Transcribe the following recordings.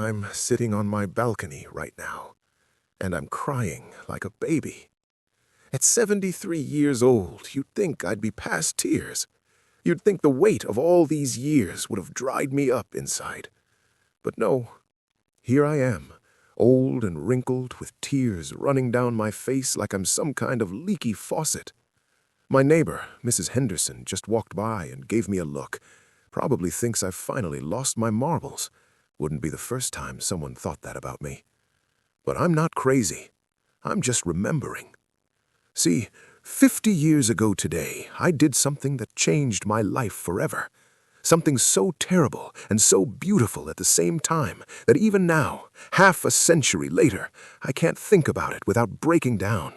I'm sitting on my balcony right now, and I'm crying like a baby. At 73 years old, you'd think I'd be past tears. You'd think the weight of all these years would have dried me up inside. But no, here I am, old and wrinkled, with tears running down my face like I'm some kind of leaky faucet. My neighbor, Mrs. Henderson, just walked by and gave me a look. Probably thinks I've finally lost my marbles. Wouldn't be the first time someone thought that about me. But I'm not crazy. I'm just remembering. See, 50 years ago today, I did something that changed my life forever. Something so terrible and so beautiful at the same time that even now, half a century later, I can't think about it without breaking down.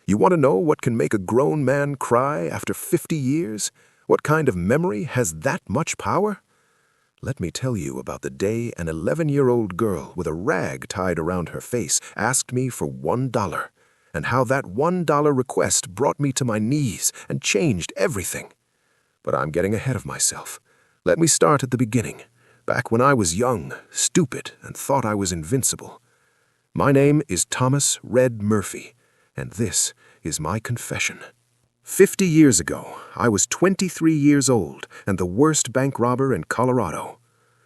You want to know what can make a grown man cry after 50 years? What kind of memory has that much power? Let me tell you about the day an 11-year-old girl with a rag tied around her face asked me for $1, and how that $1 request brought me to my knees and changed everything. But I'm getting ahead of myself. Let me start at the beginning, back when I was young, stupid, and thought I was invincible. My name is Thomas Red Murphy, and this is my confession. 50 years ago, I was 23 years old and the worst bank robber in Colorado.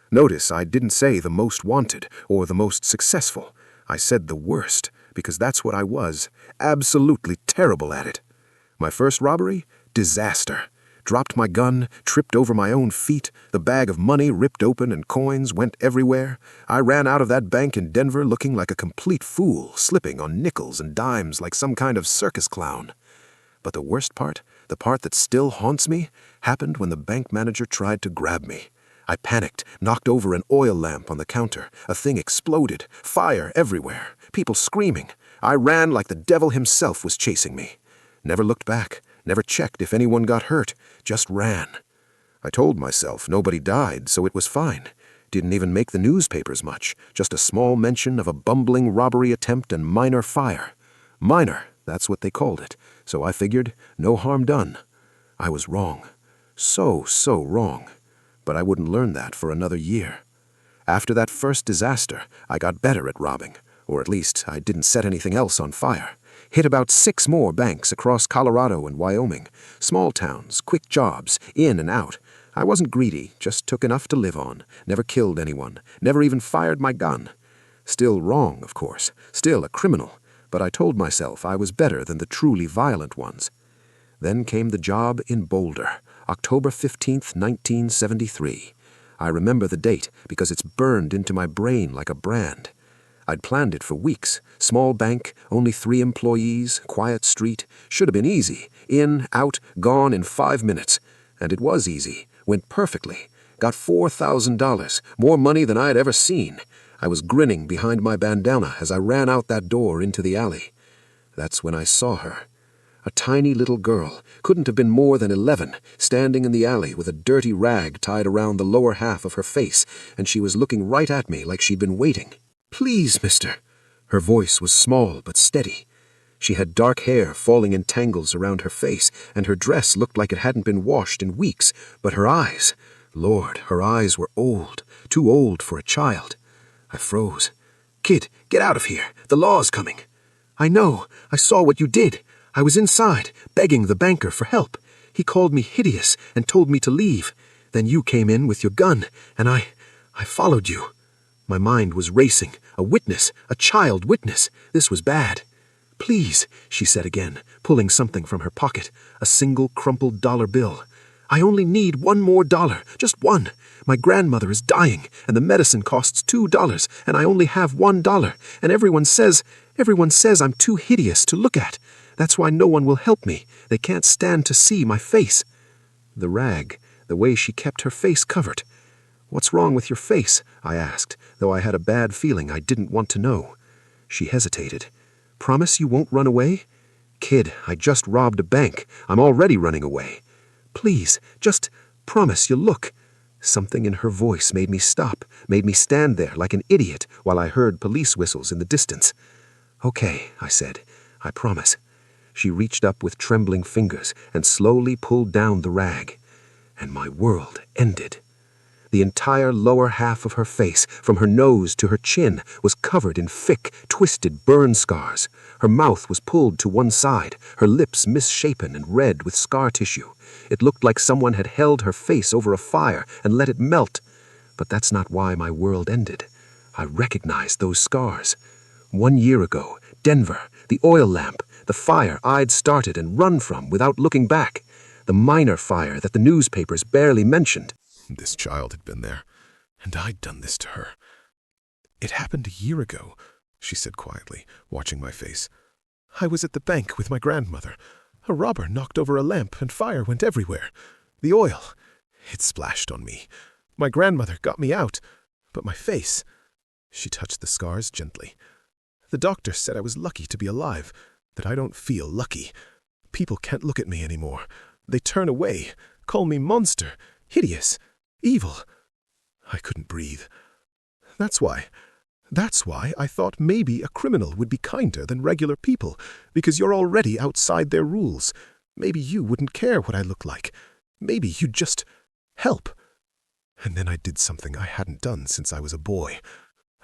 Notice I didn't say the most wanted or the most successful. I said the worst, because that's what I was, absolutely terrible at it. My first robbery? Disaster. Dropped my gun, tripped over my own feet, the bag of money ripped open and coins went everywhere. I ran out of that bank in Denver looking like a complete fool, slipping on nickels and dimes like some kind of circus clown. But the worst part, the part that still haunts me, happened when the bank manager tried to grab me. I panicked, knocked over an oil lamp on the counter. A thing exploded, fire everywhere, people screaming. I ran like the devil himself was chasing me. Never looked back, never checked if anyone got hurt, just ran. I told myself nobody died, so it was fine. Didn't even make the newspapers much, just a small mention of a bumbling robbery attempt and minor fire. Minor, that's what they called it, so I figured no harm done. I was wrong. So wrong. But I wouldn't learn that for another year. After that first disaster, I got better at robbing, or at least I didn't set anything else on fire. Hit about 6 more banks across Colorado and Wyoming. Small towns, quick jobs, in and out. I wasn't greedy, just took enough to live on. Never killed anyone, never even fired my gun. Still wrong, of course, still a criminal, but I told myself I was better than the truly violent ones. Then came the job in Boulder, October 15th, 1973. I remember the date because it's burned into my brain like a brand. I'd planned it for weeks. Small bank, only 3 employees, quiet street. Should have been easy. In, out, gone in 5 minutes. And it was easy. Went perfectly. Got $4,000, more money than I had ever seen. I was grinning behind my bandana as I ran out that door into the alley. That's when I saw her. A tiny little girl, couldn't have been more than 11, standing in the alley with a dirty rag tied around the lower half of her face, and she was looking right at me like she'd been waiting. "Please, mister." Her voice was small but steady. She had dark hair falling in tangles around her face, and her dress looked like it hadn't been washed in weeks, but her eyes, Lord, her eyes were old, too old for a child. I froze. "Kid, get out of here. The law's coming." "I know. I saw what you did. I was inside, begging the banker for help. He called me hideous and told me to leave. Then you came in with your gun, and I followed you." My mind was racing. A witness, a child witness. This was bad. "Please," she said again, pulling something from her pocket, a single crumpled dollar bill. "I only need $1 more, just one. My grandmother is dying, and the medicine costs $2, and I only have $1, and everyone says I'm too hideous to look at. That's why no one will help me. They can't stand to see my face." The rag, the way she kept her face covered. "What's wrong with your face?" I asked, though I had a bad feeling I didn't want to know. She hesitated. "Promise you won't run away?" "Kid, I just robbed a bank. I'm already running away." "Please, just promise you'll look." Something in her voice made me stop, made me stand there like an idiot while I heard police whistles in the distance. "Okay," I said. "I promise." She reached up with trembling fingers and slowly pulled down the rag. And my world ended. The entire lower half of her face, from her nose to her chin, was covered in thick, twisted burn scars. Her mouth was pulled to one side, her lips misshapen and red with scar tissue. It looked like someone had held her face over a fire and let it melt. But that's not why my world ended. I recognized those scars. 1 year ago, Denver, the oil lamp, the fire I'd started and run from without looking back. The minor fire that the newspapers barely mentioned. This child had been there, and I'd done this to her. It happened a year ago, she said quietly, watching my face. I was at the bank with my grandmother. A robber knocked over a lamp and fire went everywhere. The oil, it splashed on me. My grandmother got me out, but my face... She touched the scars gently. The doctor said I was lucky to be alive, that I don't feel lucky. People can't look at me anymore. They turn away, call me monster, hideous, evil. I couldn't breathe. That's why I thought maybe a criminal would be kinder than regular people, because you're already outside their rules. Maybe you wouldn't care what I look like. Maybe you'd just help. And then I did something I hadn't done since I was a boy.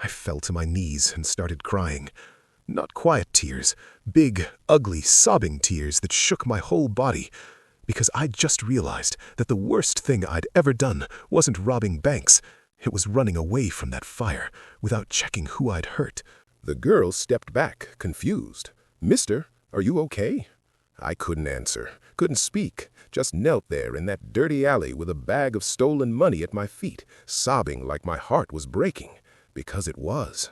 I fell to my knees and started crying. Not quiet tears, big, ugly, sobbing tears that shook my whole body. Because I'd just realized that the worst thing I'd ever done wasn't robbing banks. It was running away from that fire without checking who I'd hurt. The girl stepped back, confused. "Mister, are you okay?" I couldn't answer, couldn't speak, just knelt there in that dirty alley with a bag of stolen money at my feet, sobbing like my heart was breaking. Because it was.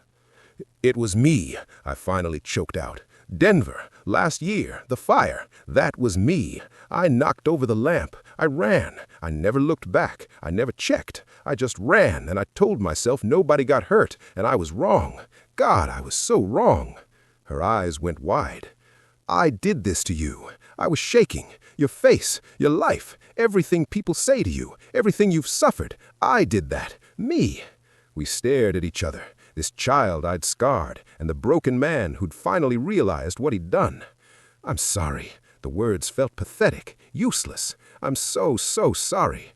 "It was me," I finally choked out. "Denver, last year, the fire, that was me. I knocked over the lamp. I ran. I never looked back. I never checked. I just ran, and I told myself nobody got hurt, and I was wrong. God, I was so wrong." Her eyes went wide. "I did this to you. I was shaking. Your face, your life, everything people say to you, everything you've suffered. I did that. Me." We stared at each other, this child I'd scarred, and the broken man who'd finally realized what he'd done. "I'm sorry." The words felt pathetic, useless. "I'm so sorry.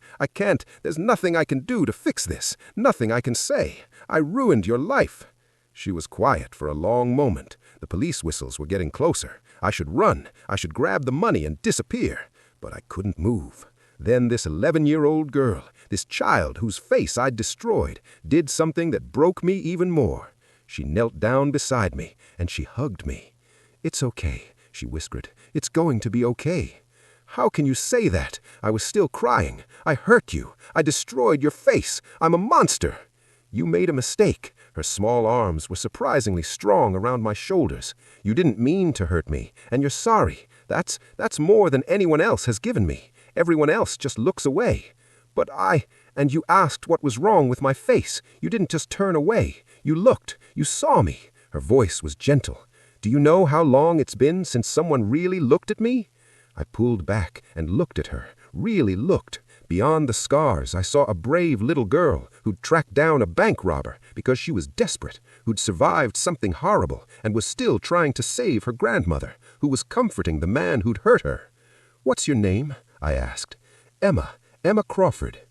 There's nothing I can do to fix this, nothing I can say. I ruined your life." She was quiet for a long moment. The police whistles were getting closer. I should run. I should grab the money and disappear. But I couldn't move. Then this 11-year-old girl, this child whose face I'd destroyed, did something that broke me even more. She knelt down beside me, and she hugged me. "It's okay," she whispered. "It's going to be okay." "How can you say that?" I was still crying. "I hurt you. I destroyed your face. I'm a monster." "You made a mistake." Her small arms were surprisingly strong around my shoulders. "You didn't mean to hurt me, and you're sorry. That's more than anyone else has given me. Everyone else just looks away. But and you asked what was wrong with my face. You didn't just turn away. You looked. You saw me." Her voice was gentle. "Do you know how long it's been since someone really looked at me?" I pulled back and looked at her, really looked. Beyond the scars, I saw a brave little girl who'd tracked down a bank robber because she was desperate, who'd survived something horrible and was still trying to save her grandmother, who was comforting the man who'd hurt her. "What's your name?" I asked. Emma Crawford."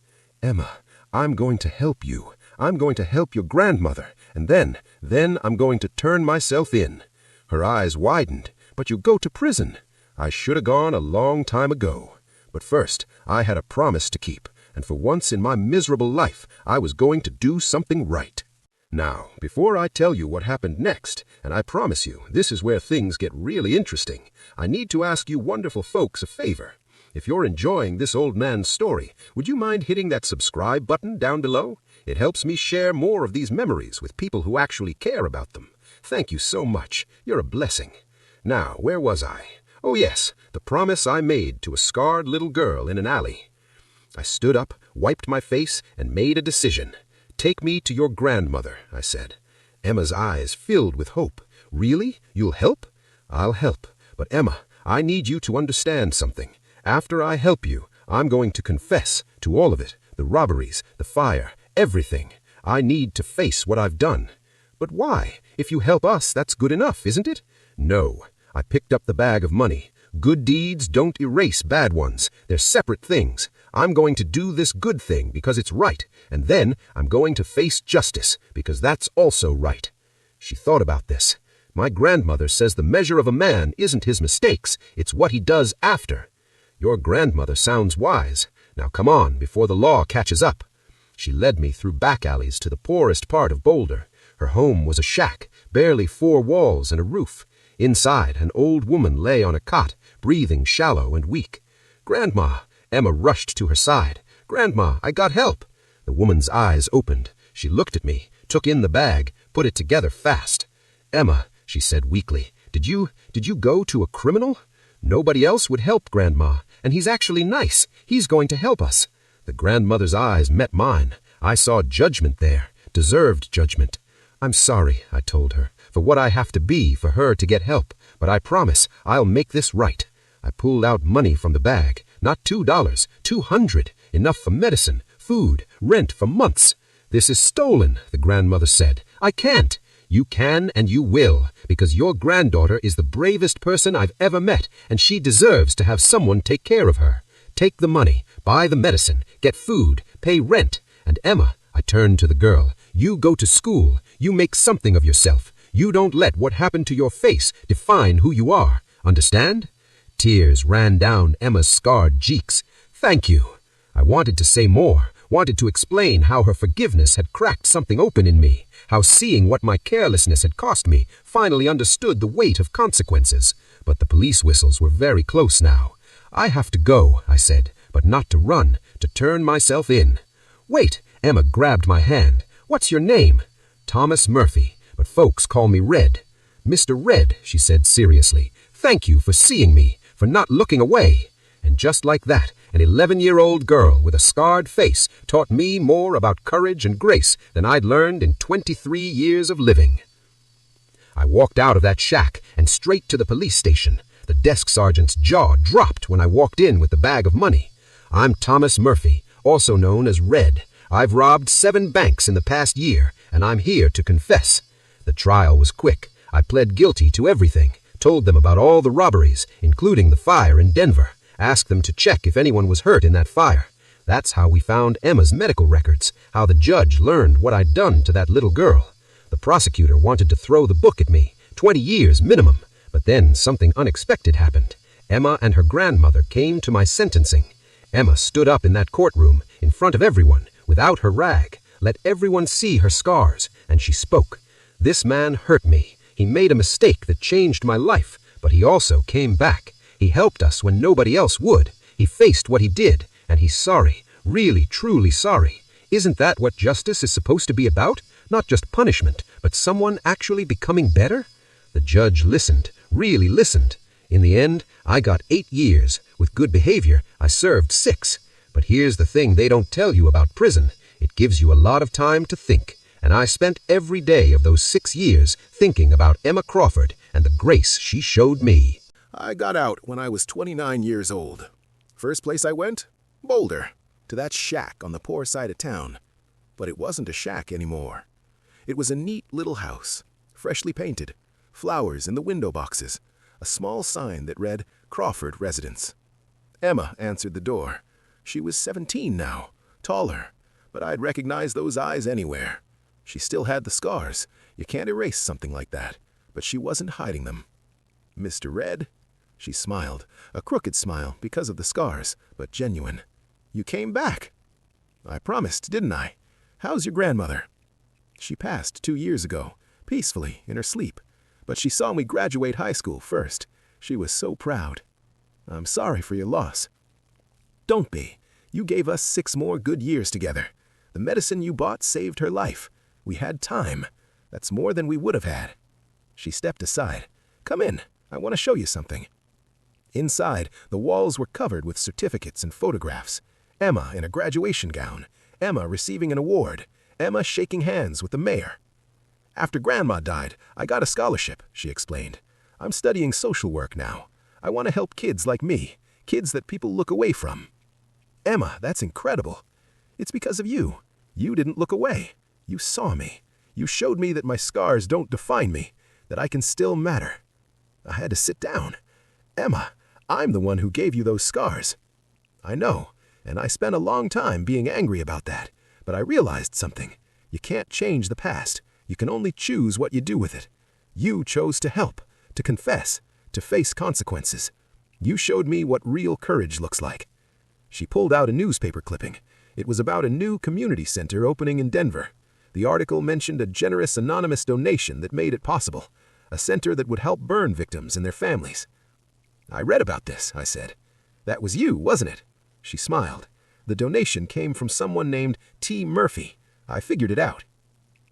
"Emma, I'm going to help you. I'm going to help your grandmother, and then I'm going to turn myself in." Her eyes widened. "But you go to prison." I should have gone a long time ago. But first, I had a promise to keep, and for once in my miserable life, I was going to do something right. Now, before I tell you what happened next, and I promise you this is where things get really interesting, I need to ask you wonderful folks a favor. If you're enjoying this old man's story, would you mind hitting that subscribe button down below? It helps me share more of these memories with people who actually care about them. Thank you so much. You're a blessing. Now, where was I? Oh yes, the promise I made to a scarred little girl in an alley. I stood up, wiped my face, and made a decision. "Take me to your grandmother," I said. Emma's eyes filled with hope. "Really? You'll help?" "I'll help. But Emma, I need you to understand something. After I help you, I'm going to confess to all of it, the robberies, the fire, everything. I need to face what I've done." "But why? If you help us, that's good enough, isn't it?" "No." I picked up the bag of money. "Good deeds don't erase bad ones. They're separate things. I'm going to do this good thing because it's right, and then I'm going to face justice because that's also right. She thought about this. My grandmother says the measure of a man isn't his mistakes, it's what he does after. Your grandmother sounds wise. Now come on, before the law catches up. She led me through back alleys to the poorest part of Boulder. Her home was a shack, barely 4 walls and a roof. Inside, an old woman lay on a cot, breathing shallow and weak. "Grandma!" Emma rushed to her side. "Grandma, I got help!" The woman's eyes opened. She looked at me, took in the bag, put it together fast. "Emma," she said weakly, did you go to a criminal?" "Nobody else would help, Grandma, and he's actually nice. He's going to help us." The grandmother's eyes met mine. I saw judgment there, deserved judgment. "I'm sorry," I told her, "for what I have to be for her to get help, but I promise I'll make this right." I pulled out money from the bag, not $2, $200, enough for medicine, food, rent for months. "This is stolen," the grandmother said. "I can't." "You can and you will, because your granddaughter is the bravest person I've ever met, and she deserves to have someone take care of her. Take the money, buy the medicine, get food, pay rent, and Emma," I turned to the girl, "you go to school, you make something of yourself. You don't let what happened to your face define who you are. Understand?" Tears ran down Emma's scarred cheeks. "Thank you." I wanted to say more, wanted to explain how her forgiveness had cracked something open in me, how seeing what my carelessness had cost me finally understood the weight of consequences. But the police whistles were very close now. "I have to go," I said, "but not to run, to turn myself in." "Wait," Emma grabbed my hand. "What's your name?" "Thomas Murphy, but folks call me Red." "Mr. Red," she said seriously, "thank you for seeing me, for not looking away." And just like that, an 11-year-old girl with a scarred face taught me more about courage and grace than I'd learned in 23 years of living. I walked out of that shack and straight to the police station. The desk sergeant's jaw dropped when I walked in with the bag of money. "I'm Thomas Murphy, also known as Red. I've robbed 7 banks in the past year, and I'm here to confess." The trial was quick. I pled guilty to everything, told them about all the robberies, including the fire in Denver, asked them to check if anyone was hurt in that fire. That's how we found Emma's medical records, how the judge learned what I'd done to that little girl. The prosecutor wanted to throw the book at me, 20 years minimum, but then something unexpected happened. Emma and her grandmother came to my sentencing. Emma stood up in that courtroom, in front of everyone, without her rag, let everyone see her scars, and she spoke. "This man hurt me. He made a mistake that changed my life, but he also came back. He helped us when nobody else would. He faced what he did, and he's sorry, really, truly sorry. Isn't that what justice is supposed to be about? Not just punishment, but someone actually becoming better?" The judge listened, really listened. In the end, I got 8 years. With good behavior, I served 6. But here's the thing they don't tell you about prison. It gives you a lot of time to think. And I spent every day of those 6 years thinking about Emma Crawford and the grace she showed me. I got out when I was 29 years old. First place I went? Boulder, to that shack on the poor side of town. But it wasn't a shack anymore. It was a neat little house, freshly painted, flowers in the window boxes, a small sign that read, "Crawford Residence." Emma answered the door. She was 17 now, taller, but I'd recognize those eyes anywhere. She still had the scars. You can't erase something like that, but she wasn't hiding them. "Mr. Red?" She smiled, a crooked smile because of the scars, but genuine. "You came back." "I promised, didn't I? How's your grandmother?" "She passed 2 years ago, peacefully, in her sleep. But she saw me graduate high school first. She was so proud." "I'm sorry for your loss." "Don't be. You gave us 6 more good years together. The medicine you bought saved her life. We had time. That's more than we would have had." She stepped aside. "Come in. I want to show you something." Inside, the walls were covered with certificates and photographs. Emma in a graduation gown. Emma receiving an award. Emma shaking hands with the mayor. "After Grandma died, I got a scholarship," she explained. "I'm studying social work now. I want to help kids like me, kids that people look away from." "Emma, that's incredible. It's because of you. You didn't look away. You saw me. You showed me that my scars don't define me, that I can still matter." I had to sit down. "Emma, I'm the one who gave you those scars." "I know. And I spent a long time being angry about that. But I realized something. You can't change the past. You can only choose what you do with it. You chose to help, to confess, to face consequences. You showed me what real courage looks like. She pulled out a newspaper clipping. It was about a new community center opening in Denver. The article mentioned a generous anonymous donation that made it possible, a center that would help burn victims and their families. I read about this, I said. That was you, wasn't it? She smiled. The donation came from someone named T. Murphy. I figured it out.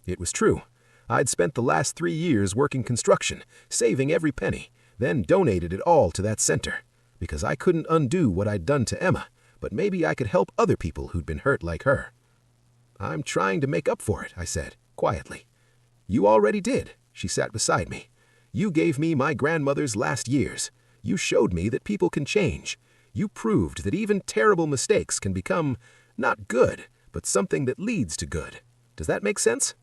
It was true. I'd spent the last 3 years working construction, saving every penny, then donated it all to that center, because I couldn't undo what I'd done to Emma, but maybe I could help other people who'd been hurt like her. I'm trying to make up for it, I said, quietly. You already did. She sat beside me. You gave me my grandmother's last years. You showed me that people can change. You proved that even terrible mistakes can become, not good, but something that leads to good. Does that make sense?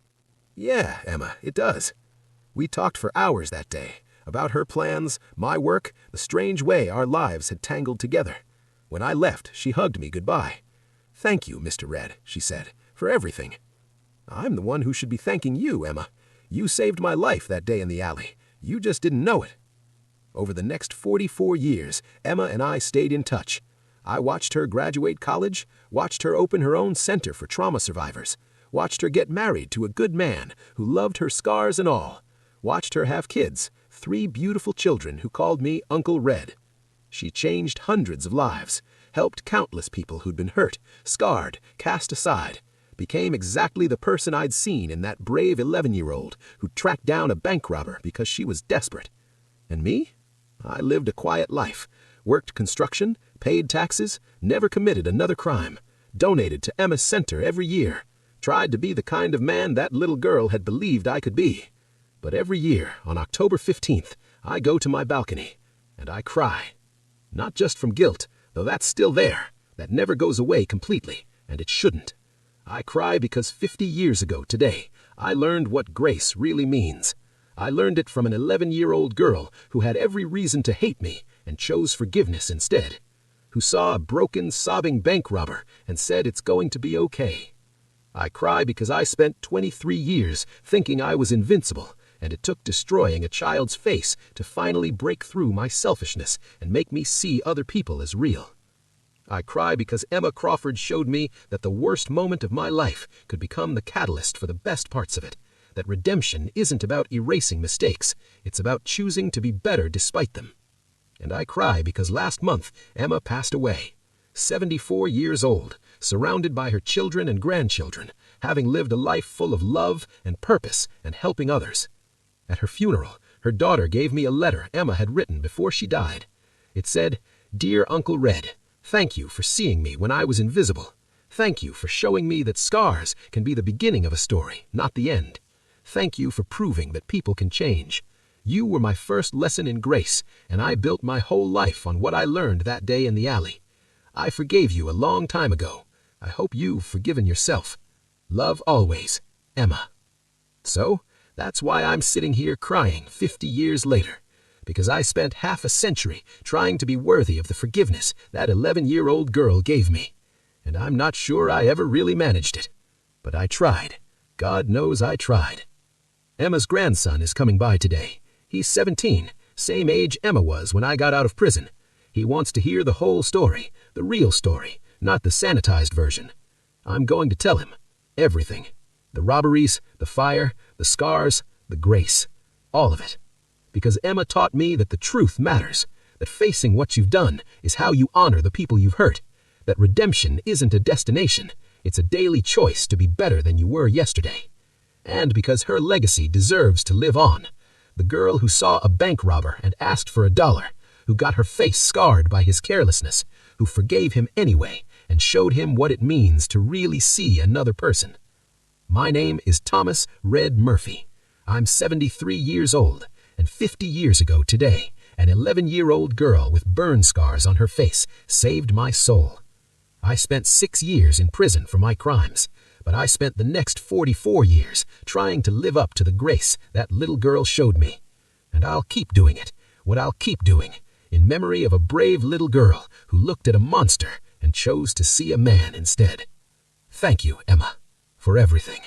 Yeah, Emma, it does. We talked for hours that day, about her plans, my work, the strange way our lives had tangled together. When I left, she hugged me goodbye. Thank you, Mr. Red, she said, for everything. I'm the one who should be thanking you, Emma. You saved my life that day in the alley. You just didn't know it. Over the next 44 years, Emma and I stayed in touch. I watched her graduate college, watched her open her own center for trauma survivors, watched her get married to a good man who loved her scars and all, watched her have kids, 3 beautiful children who called me Uncle Red. She changed hundreds of lives, helped countless people who'd been hurt, scarred, cast aside, became exactly the person I'd seen in that brave 11-year-old who tracked down a bank robber because she was desperate. And me? I lived a quiet life, worked construction, paid taxes, never committed another crime, donated to Emma's center every year, tried to be the kind of man that little girl had believed I could be. But every year, on October 15th, I go to my balcony, and I cry. Not just from guilt, though that's still there, that never goes away completely, and it shouldn't. I cry because 50 years ago today, I learned what grace really means. I learned it from an 11-year-old girl who had every reason to hate me and chose forgiveness instead, who saw a broken, sobbing bank robber and said it's going to be okay. I cry because I spent 23 years thinking I was invincible, and it took destroying a child's face to finally break through my selfishness and make me see other people as real. I cry because Emma Crawford showed me that the worst moment of my life could become the catalyst for the best parts of it, that redemption isn't about erasing mistakes, it's about choosing to be better despite them. And I cry because last month Emma passed away, 74 years old, surrounded by her children and grandchildren, having lived a life full of love and purpose and helping others. At her funeral, her daughter gave me a letter Emma had written before she died. It said, "Dear Uncle Red, thank you for seeing me when I was invisible. Thank you for showing me that scars can be the beginning of a story, not the end. Thank you for proving that people can change. You were my first lesson in grace, and I built my whole life on what I learned that day in the alley. I forgave you a long time ago. I hope you've forgiven yourself. Love always, Emma." So, that's why I'm sitting here crying 50 years later, because I spent half a century trying to be worthy of the forgiveness that 11-year-old girl gave me. And I'm not sure I ever really managed it. But I tried. God knows I tried. Emma's grandson is coming by today. He's 17, same age Emma was when I got out of prison. He wants to hear the whole story, the real story, not the sanitized version. I'm going to tell him everything. The robberies, the fire, the scars, the grace. All of it. Because Emma taught me that the truth matters, that facing what you've done is how you honor the people you've hurt, that redemption isn't a destination, it's a daily choice to be better than you were yesterday. And because her legacy deserves to live on. The girl who saw a bank robber and asked for $1, who got her face scarred by his carelessness, who forgave him anyway and showed him what it means to really see another person. My name is Thomas Red Murphy. I'm 73 years old, and 50 years ago today, an 11-year-old girl with burn scars on her face saved my soul. I spent 6 years in prison for my crimes, but I spent the next 44 years trying to live up to the grace that little girl showed me. And I'll keep doing it, what I'll keep doing, in memory of a brave little girl who looked at a monster and chose to see a man instead. Thank you, Emma, for everything.